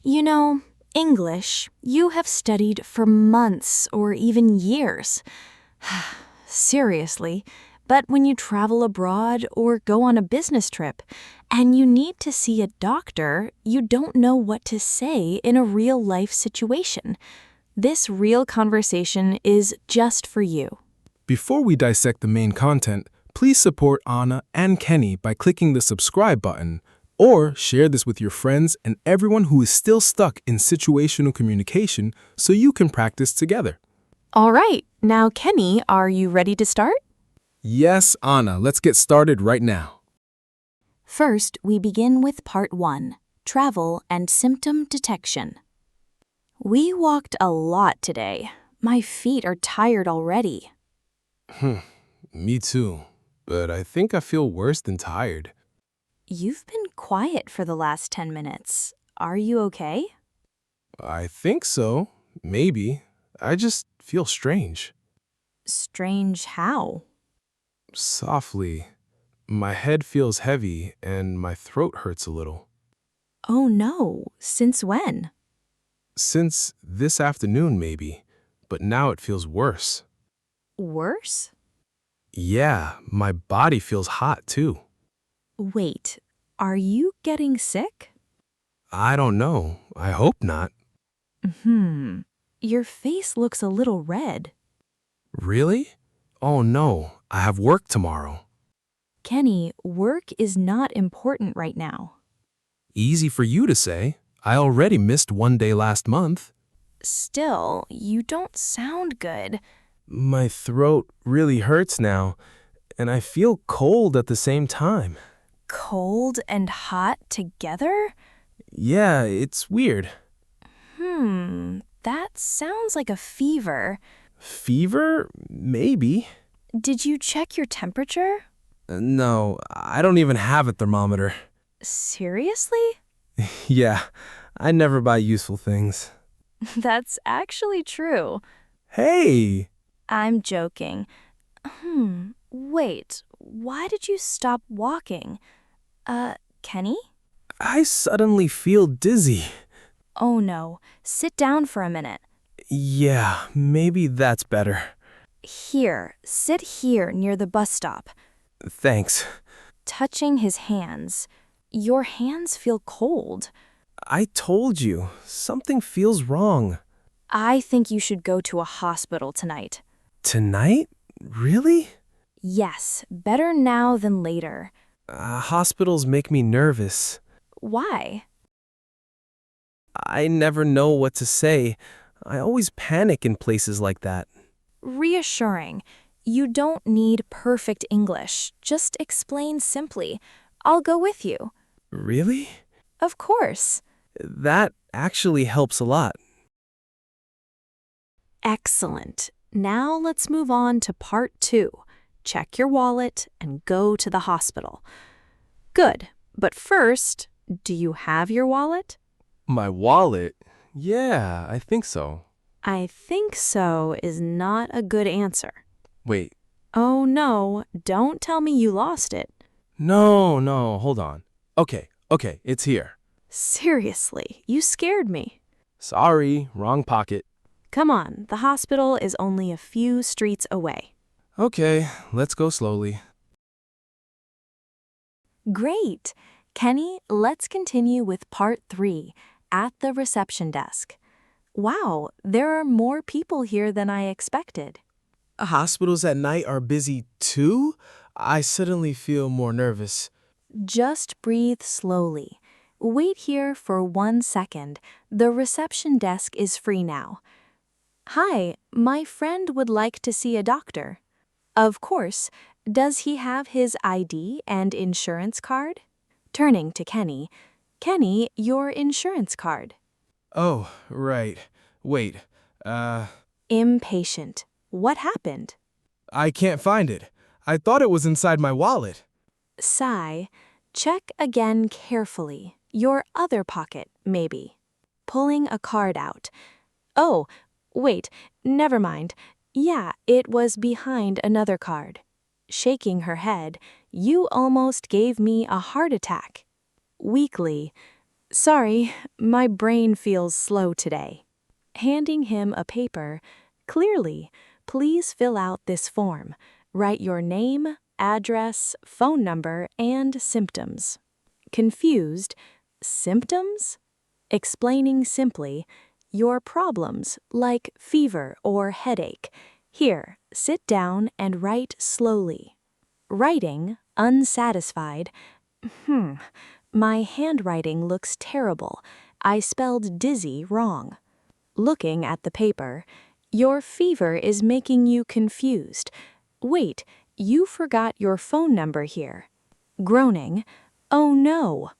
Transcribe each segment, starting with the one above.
You know, English, you have studied for months or even years. Seriously, but when you travel abroad or go on a business trip and you need to see a doctor, you don't know what to say in a real-life situation. This real conversation is just for you. Before we dissect the main content, please support Anna and Kenny by clicking the subscribe button, or share this with your friends and everyone who is still stuck in situational communication so you can practice together. All right, now Kenny, are you ready to start? Yes, Anna, let's get started right now. First, we begin with Part 1, Travel and Symptom Detection. We walked a lot today. My feet are tired already. Me too, but I think I feel worse than tired. You've been quiet for the last 10 minutes. Are you okay? I think so, maybe. I just feel strange. Strange how? Softly. My head feels heavy and my throat hurts a little. Oh no, since when? Since this afternoon, maybe, but now it feels worse. Worse? Yeah, my body feels hot too. Wait, are you getting sick? I don't know. I hope not. Your face looks a little red. Really? Oh no, I have work tomorrow. Kenny, work is not important right now. Easy for you to say. I already missed one day last month. Still, you don't sound good. My throat really hurts now, and I feel cold at the same time. Cold and hot together? Yeah, it's weird. That sounds like a fever. Fever? Maybe. Did you check your temperature? No, I don't even have a thermometer. Seriously? Yeah, I never buy useful things. That's actually true. Hey! I'm joking. Wait, why did you stop walking? Kenny? I suddenly feel dizzy. Oh no, sit down for a minute. Yeah, maybe that's better. Here, sit here near the bus stop. Thanks. Touching his hands. Your hands feel cold. I told you, something feels wrong. I think you should go to a hospital tonight. Tonight? Really? Yes, better now than later. Hospitals make me nervous. Why? I never know what to say. I always panic in places like that. Reassuring. You don't need perfect English. Just explain simply. I'll go with you. Really? Of course. That actually helps a lot. Excellent. Now let's move on to Part 2. Check your wallet and go to the hospital. Good. But first, do you have your wallet? My wallet? Yeah, I think so. I think so is not a good answer. Wait. Oh no, don't tell me you lost it. No, hold on. Okay, it's here. Seriously, you scared me. Sorry, wrong pocket. Come on, the hospital is only a few streets away. Okay, let's go slowly. Great! Kenny, let's continue with Part 3, at the reception desk. Wow, there are more people here than I expected. Hospitals at night are busy too? I suddenly feel more nervous. Just breathe slowly. Wait here for 1 second. The reception desk is free now. Hi, my friend would like to see a doctor. Of course. Does he have his ID and insurance card? Turning to Kenny. Kenny, your insurance card. Oh, right. Wait, Impatient. What happened? I can't find it. I thought it was inside my wallet. Sigh. Check again carefully. Your other pocket, maybe. Pulling a card out. Oh, wait, never mind. Yeah, it was behind another card. Shaking her head, you almost gave me a heart attack. Weakly. Sorry, my brain feels slow today. Handing him a paper. Clearly, please fill out this form. Write your name, address, phone number, and symptoms. Confused? Symptoms? Explaining simply, your problems, like fever or headache. Here, sit down and write slowly. Writing, unsatisfied. My handwriting looks terrible. I spelled dizzy wrong. Looking at the paper, your fever is making you confused. Wait, you forgot your phone number here. Groaning, oh no.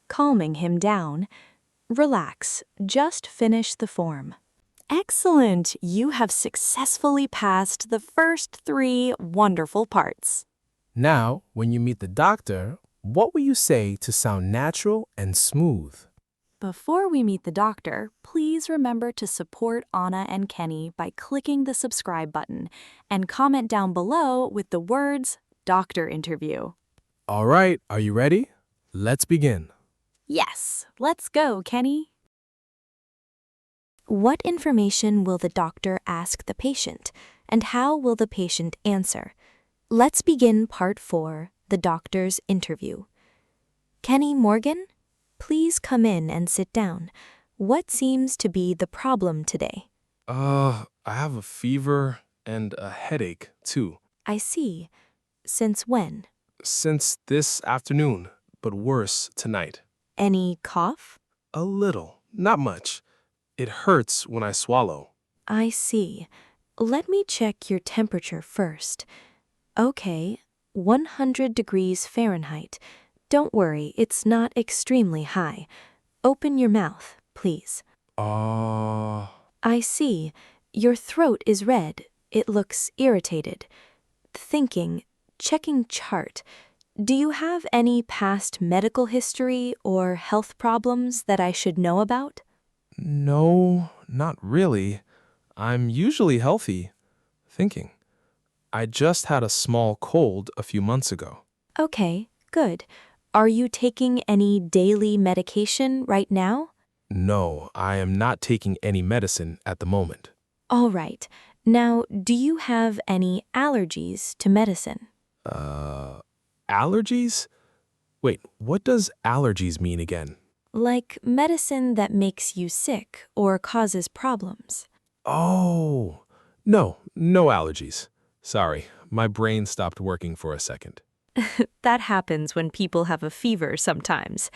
Calming him down, relax, just finish the form. Excellent, you have successfully passed the first 3 wonderful parts. Now, when you meet the doctor, what will you say to sound natural and smooth? Before we meet the doctor, please remember to support Anna and Kenny by clicking the subscribe button and comment down below with the words doctor interview. All right, are you ready? Let's begin. Yes, let's go, Kenny. What information will the doctor ask the patient, and how will the patient answer? Let's begin part 4, the doctor's interview. Kenny Morgan? Please come in and sit down. What seems to be the problem today? I have a fever and a headache, too. I see. Since when? Since this afternoon, but worse tonight. Any cough? A little, not much. It hurts when I swallow. I see. Let me check your temperature first. Okay, 100 degrees Fahrenheit. Don't worry, it's not extremely high. Open your mouth, please. I see. Your throat is red. It looks irritated. Thinking, checking chart. Do you have any past medical history or health problems that I should know about? No, not really. I'm usually healthy. Thinking. I just had a small cold a few months ago. Okay, good. Are you taking any daily medication right now? No, I am not taking any medicine at the moment. All right. Now, do you have any allergies to medicine? Allergies? Wait, what does allergies mean again? Like medicine that makes you sick or causes problems. Oh, no allergies. Sorry, my brain stopped working for a second. That happens when people have a fever sometimes.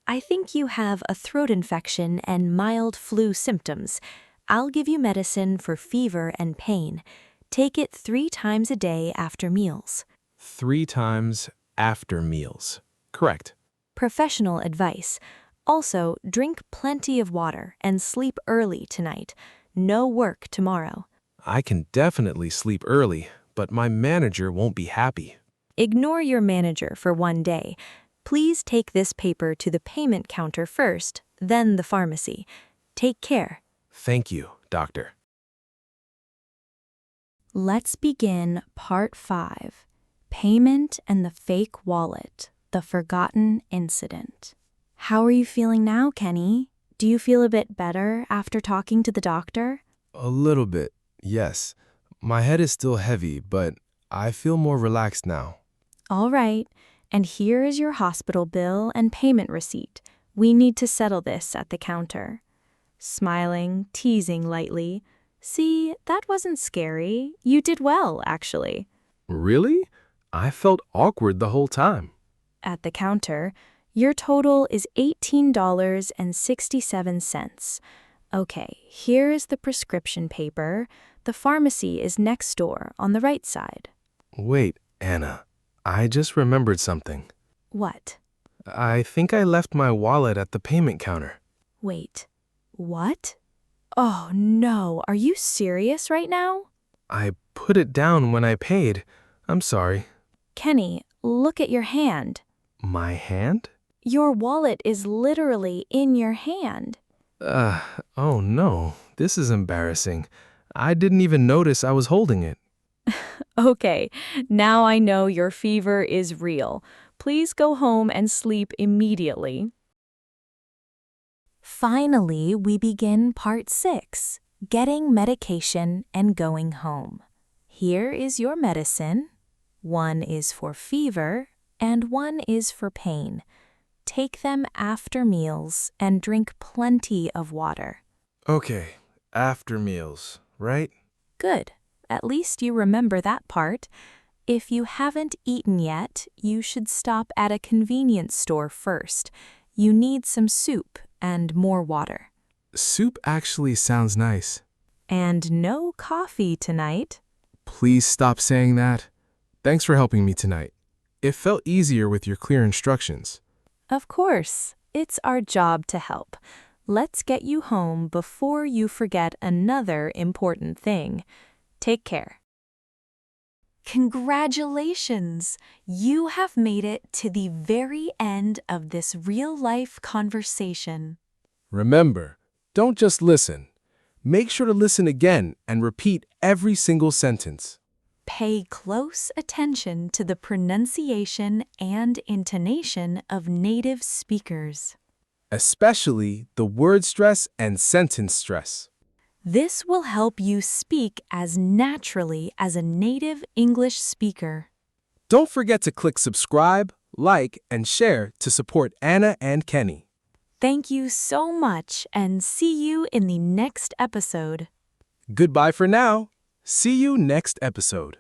I think you have a throat infection and mild flu symptoms. I'll give you medicine for fever and pain. Take it 3 times a day after meals. 3 times after meals. Correct. Professional advice. Also, drink plenty of water and sleep early tonight. No work tomorrow. I can definitely sleep early, but my manager won't be happy. Ignore your manager for 1 day. Please take this paper to the payment counter first, then the pharmacy. Take care. Thank you, doctor. Let's begin part 5. Payment and the fake wallet, the forgotten incident. How are you feeling now, Kenny? Do you feel a bit better after talking to the doctor? A little bit, yes. My head is still heavy, but I feel more relaxed now. All right, and here is your hospital bill and payment receipt. We need to settle this at the counter. Smiling, teasing lightly. See, that wasn't scary. You did well, actually. Really? I felt awkward the whole time. At the counter, your total is $18.67. Okay, here is the prescription paper. The pharmacy is next door on the right side. Wait, Anna, I just remembered something. What? I think I left my wallet at the payment counter. Wait, what? Oh no, are you serious right now? I put it down when I paid. I'm sorry. Kenny, look at your hand. My hand? Your wallet is literally in your hand. Oh no, this is embarrassing. I didn't even notice I was holding it. Okay, now I know your fever is real. Please go home and sleep immediately. Finally, we begin part 6, getting medication and going home. Here is your medicine. One is for fever and one is for pain. Take them after meals and drink plenty of water. Okay, after meals, right? Good. At least you remember that part. If you haven't eaten yet, you should stop at a convenience store first. You need some soup and more water. Soup actually sounds nice. And no coffee tonight. Please stop saying that. Thanks for helping me tonight. It felt easier with your clear instructions. Of course, it's our job to help. Let's get you home before you forget another important thing. Take care. Congratulations! You have made it to the very end of this real-life conversation. Remember, don't just listen. Make sure to listen again and repeat every single sentence. Pay close attention to the pronunciation and intonation of native speakers. Especially the word stress and sentence stress. This will help you speak as naturally as a native English speaker. Don't forget to click subscribe, like, and share to support Anna and Kenny. Thank you so much and see you in the next episode. Goodbye for now. See you next episode.